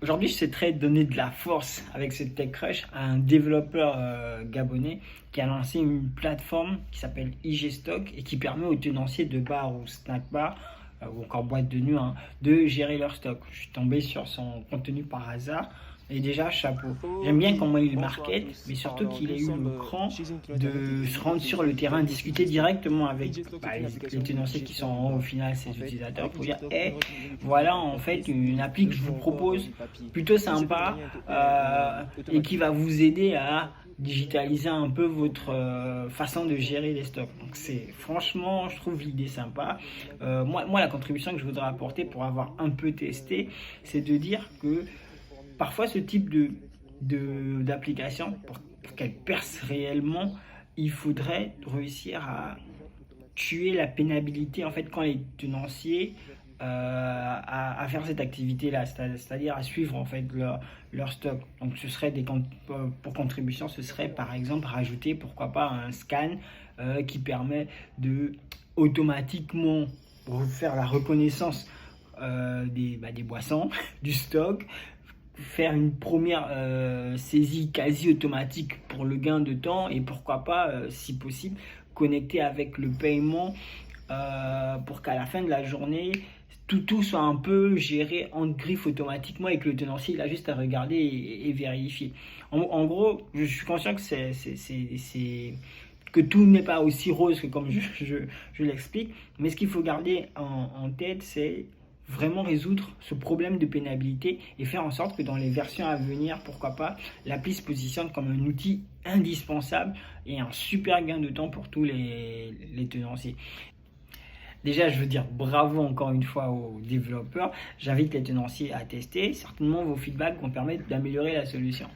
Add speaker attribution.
Speaker 1: Aujourd'hui, je souhaiterais donner de la force avec ce TechCrush à un développeur gabonais qui a lancé une plateforme qui s'appelle IG Stock et qui permet aux tenanciers de bars ou snack bars ou encore boîtes de nuit de gérer leur stock. Je suis tombé sur son contenu par hasard et déjà, chapeau. J'aime bien comment il
Speaker 2: Bonsoir à
Speaker 1: market,
Speaker 2: tous.
Speaker 1: mais surtout
Speaker 2: Alors,
Speaker 1: qu'il a
Speaker 2: nous
Speaker 1: eu le
Speaker 2: sommes
Speaker 1: cran
Speaker 2: chez une
Speaker 1: de se rendre sur le terrain, discuter directement avec les tenanciers qui sont en haut, au final, ses utilisateurs, pour dire hey, voilà en fait une appli que je vous propose plutôt sympa et qui va vous aider à digitaliser un peu votre façon de gérer les stocks. Donc c'est franchement, je trouve l'idée sympa. Moi, la contribution que je voudrais apporter pour avoir un peu testé, c'est de dire que parfois ce type d'application, pour qu'elle perce réellement, il faudrait réussir à tuer la pénibilité en fait quand les tenanciers à faire cette activité-là, c'est-à-dire à suivre en fait leur stock. Donc ce serait pour contribution, ce serait par exemple rajouter pourquoi pas un scan qui permet de automatiquement faire la reconnaissance des boissons, du stock, faire une première saisie quasi automatique pour le gain de temps et pourquoi pas, si possible, connecter avec le paiement pour qu'à la fin de la journée, tout soit un peu géré en griffe automatiquement et que le tenancier il a juste à regarder et vérifier. En gros, je suis conscient que que tout n'est pas aussi rose que comme je l'explique, mais ce qu'il faut garder en tête, c'est vraiment résoudre ce problème de pénibilité et faire en sorte que dans les versions à venir, pourquoi pas, l'appli se positionne comme un outil indispensable et un super gain de temps pour tous les tenanciers. Déjà, je veux dire bravo encore une fois aux développeurs. J'invite les tenanciers à tester. Certainement, vos feedbacks vont permettre d'améliorer la solution.